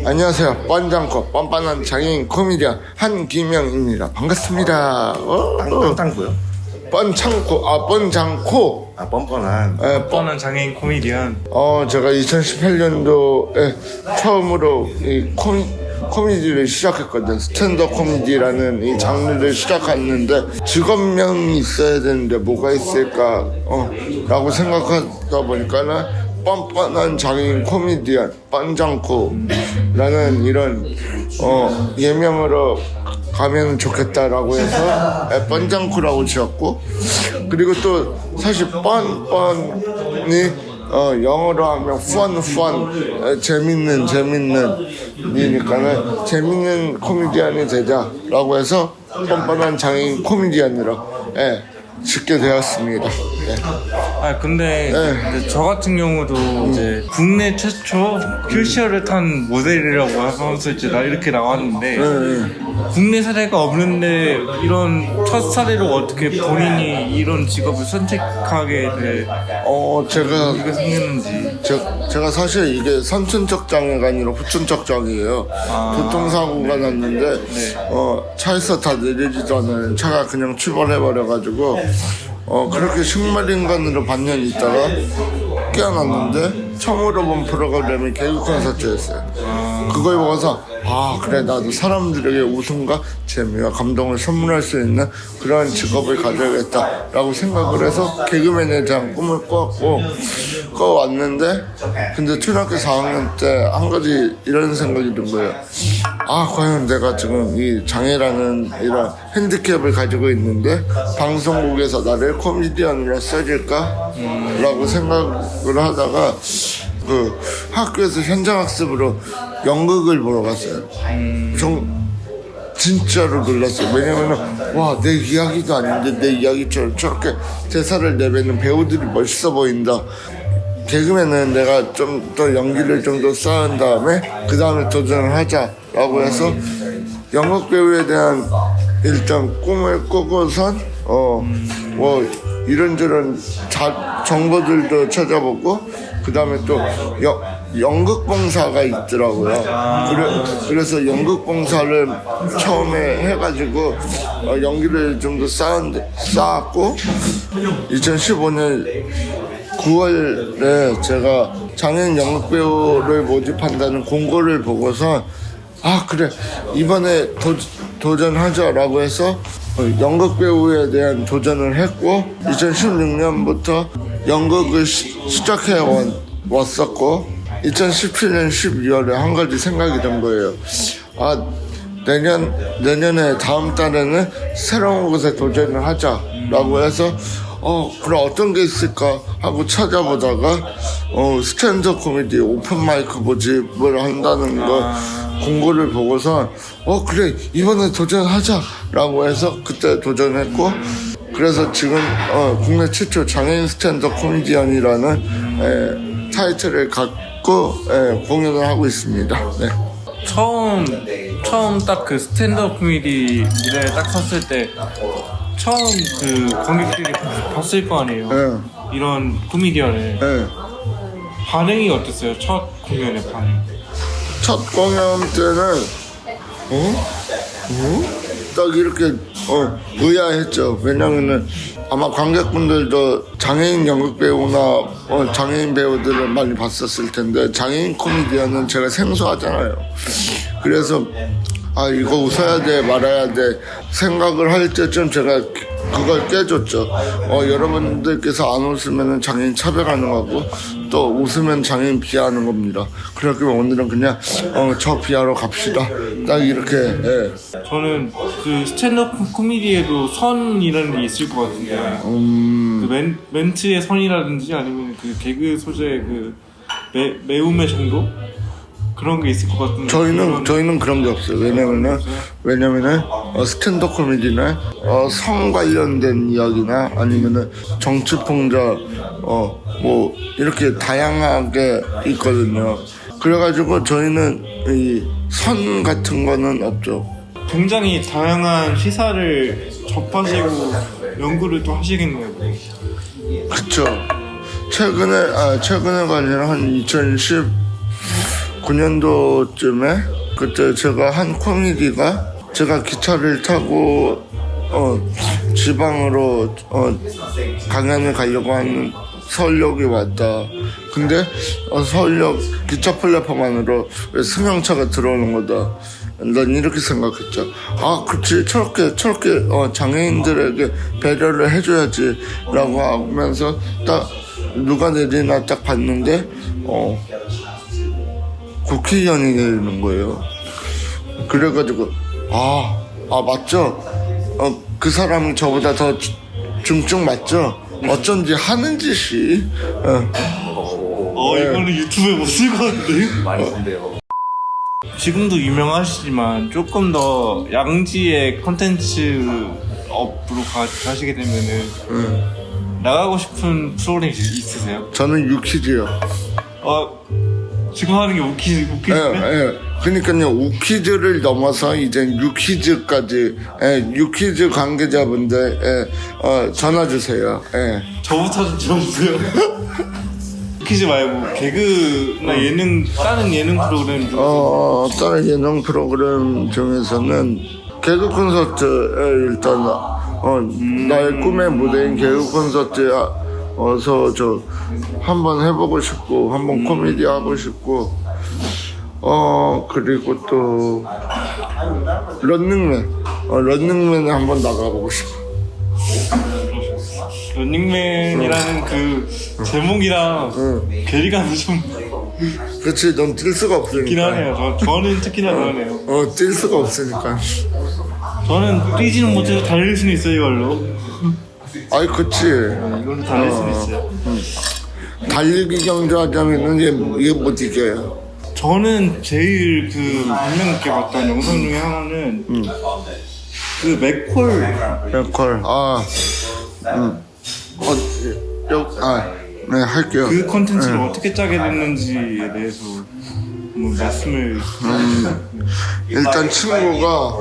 안녕하세요. 뻔장코 뻔뻔한 장애인 코미디언 한기명입니다. 반갑습니다. 땅고요? 뻔창코 뻔장코 뻔뻔한. 뻔뻔한 장애인 코미디언. 제가 2018년도에 처음으로 이 코미디를 시작했거든요. 스탠드업 코미디라는 이 장르를 시작했는데 직업명이 있어야 되는데 뭐가 있을까 라고 생각하다 보니까는 뻔뻔한 장애인 코미디언 뻔장코라는 이런 예명으로 가면 좋겠다라고 해서 뻔장코라고 지었고, 그리고 또 사실 뻔뻔이 영어로 하면 fun 재밌는 이니까는 재밌는 코미디언이 되자라고 해서 뻔뻔한 장애인 코미디언으로 짓게 되었습니다. 근데 이제 저 같은 경우도 이제 국내 최초 휠체어를 탄 모델이라고 하면서 이제 이렇게 나왔는데 국내 사례가 없는데 이런 첫 사례로 어떻게 본인이 이런 직업을 선택하게 제가 이게 생겼는지. 제가 사실 이게 선천적 장애가 아니라 후천적 장애예요. 교통사고가 났는데 차에서 다 내리지도 않은 차가 그냥 출발해버려가지고 그렇게 식물인간으로 반년 있다가 깨어났는데 처음으로 본 프로그램이 개그 콘서트였어요. 그걸 보고서 그래, 나도 사람들에게 웃음과 재미와 감동을 선물할 수 있는 그런 직업을 가져야겠다라고 생각을 해서 개그맨에 대한 꿈을 꿔왔는데, 근데 초등학교 4학년 때 한 가지 이런 생각이 든 거예요. 과연 내가 지금 이 장애라는 이런 핸디캡을 가지고 있는데 방송국에서 나를 코미디언으로 써줄까? 라고 생각을 하다가 그 학교에서 현장학습으로 연극을 보러 갔어요. 진짜로 놀랐어요. 왜냐면은 내 이야기도 아닌데 내 이야기처럼 저렇게 대사를 내뱉는 배우들이 멋있어 보인다. 개그맨은 내가 좀 더 연기를 좀 더 쌓은 다음에 그 다음에 도전을 하자라고 해서 연극 배우에 대한 일단 꿈을 꾸고선 이런저런 정보들도 찾아보고, 그 다음에 또 연극봉사가 있더라고요. 그래서 연극봉사를 처음에 해가지고 연기를 좀 더 쌓았고, 2015년 9월에 제가 장애인 연극배우를 모집한다는 공고를 보고서 그래, 이번에 도전하자라고 해서 연극배우에 대한 도전을 했고, 2016년부터 연극을 시작해 왔었고, 2017년 12월에 한 가지 생각이 든 거예요. 내년에 다음 달에는 새로운 곳에 도전을 하자라고 해서 그럼 어떤 게 있을까 하고 찾아보다가 스탠드업 코미디 오픈 마이크 모집을 한다는 거 공고를 보고서 그래, 이번에 도전하자라고 해서 그때 도전했고, 그래서 지금 국내 최초 장애인 스탠드업 코미디언이라는 타이틀을 갖고 공연을 하고 있습니다. 네. 처음 딱 그 스탠드업 코미디 무대에 딱 섰을 때 처음 그 관객들이 봤을 거 아니에요. 이런 코미디언을. 반응이 어땠어요? 첫 공연의 반응. 첫 공연 때는 딱 이렇게 의아했죠. 왜냐면은 아마 관객분들도 장애인 연극배우나 장애인 배우들을 많이 봤었을 텐데 장애인 코미디언은 제가 생소하잖아요. 그래서 이거 웃어야 돼 말아야 돼 생각을 할 때쯤 제가 그걸 깨줬죠. 여러분들께서 안 웃으면 장애인 차별하는 거고, 또 웃으면 장애인 비하하는 겁니다. 그렇기 때문에 오늘은 그냥 저 비하러 갑시다. 딱 이렇게. 저는 그 스탠드업 코미디에도 선이라는 게 있을 것 같은데 그 멘트의 선이라든지 아니면 그 개그 소재의 그 매움의 정도? 그런 게 있을 것 같은데 저희는 그런 게 없어요. 왜냐면은 스탠드업 코미디는 성 관련된 이야기나 아니면은 정치 풍자 뭐 이렇게 다양하게 있거든요. 그래가지고 저희는 이 선 같은 거는 없죠. 굉장히 다양한 시사를 접하시고 연구를 또 하시겠네요. 그쵸. 최근에가 아니라 한 2009년도쯤에 그때 제가 한 코미디가 제가 기차를 타고 지방으로 강연을 가려고 하는 서울역이 왔다. 근데 서울역 기차 플랫폼 안으로 왜 승용차가 들어오는 거다. 난 이렇게 생각했죠. 아, 그치. 저렇게 장애인들에게 배려를 해줘야지라고 하면서 딱 누가 내리나 딱 봤는데 국회의원이 내리는 거예요. 그래가지고 맞죠? 그 사람이 저보다 더 중증 맞죠? 어쩐지 하는 짓이 이거는 유튜브에 못 쓸 것 같은데? 많이 쓴대요. 지금도 유명하시지만 조금 더 양지의 컨텐츠 업으로 가시게 되면은 나가고 싶은 프로그램 있으세요? 저는 유퀴즈요. 지금 하는 게 웃기시네? 그러니까요, 우퀴즈를 넘어서 이제 유퀴즈까지, 유퀴즈 관계자분들, 전화 주세요. 저부터 좀 들어보세요. 웃기지 말고 개그나 예능, 다른 예능 프로그램 좀 다른 예능 프로그램 중에서는 개그 콘서트에 일단, 나의 꿈의 무대인 개그 콘서트에 어서 저 한번 해보고 싶고, 한번 코미디 하고 싶고, 그리고 또 런닝맨에 한번 나가보고 싶어. 런닝맨이라는 그 제목이랑 괴리감이 좀 그렇지, 넌 뛸 수가 있긴 없으니까. 하네요. 저는 특히나 그러네요. 뛸 수가 없으니까. 저는 뛰지는 못해서 달릴 수는 있어요, 이걸로. 아이, 그치. 이걸로 달릴 수는 있어요. 달리기 경주하자면은 얘 못 이겨요. 저는 제일 그 인상 깊게 봤던 영상 중에 하나는 그 맥콜 백컬. 네, 할게요. 그 컨텐츠를 어떻게 짜게 됐는지에 대해서 한번 말씀을 일단 친구가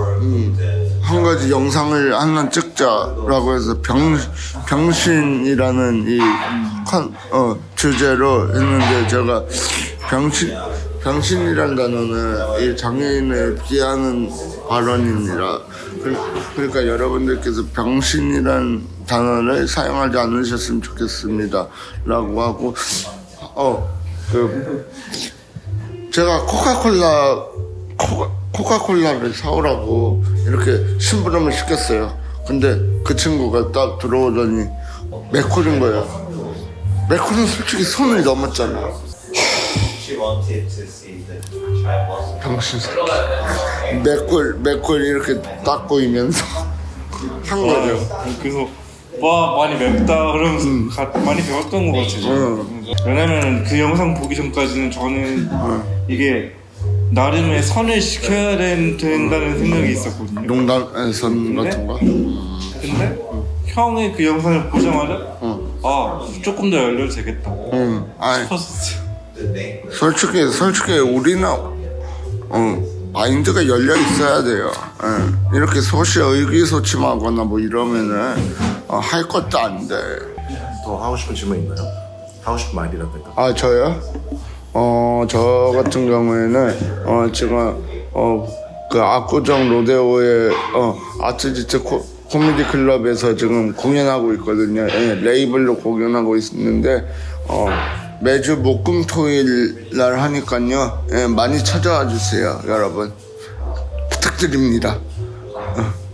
한 가지 영상을 하나 찍자라고 해서 병신이라는 이 주제로 했는데, 제가 병신이란 단어는 이 장애인을 비하하는 발언입니다. 그러니까 여러분들께서 병신이란 단어를 사용하지 않으셨으면 좋겠습니다 라고 하고, 제가 코카콜라를 사오라고 이렇게 심부름을 시켰어요. 근데 그 친구가 딱 들어오더니 맥콜인 거예요. 맥콜은 솔직히 손을 넘었잖아. She wanted to see the child blossom. 당신 새끼. 맥콜 이렇게 딱 보이면서 한 거죠. 그래서 와 많이 맵다 그러면서 많이 배웠던 것 같아요. 왜냐면 그 영상 보기 전까지는 저는 이게 나름의 선을 지켜야 된다는 생각이 있었거든요. 농담선 같은 거. 근데 형이 그 영상을 보자마자 조금 더 열려도 되겠다 아이, 싶었어요. 솔직히 우리는 마인드가 열려 있어야 돼요. 이렇게 의기소침하거나 뭐 이러면은 할 것도 안 돼. 더 하고 싶은 질문 있나요? 하고 싶은 말이라든가. 저요? 저 같은 경우에는 지금 그 압구정 로데오의 아트지트 코미디 클럽에서 지금 공연하고 있거든요. 레이블로 공연하고 있는데 매주 목금토일 날 하니까요. 많이 찾아와 주세요, 여러분. 부탁드립니다.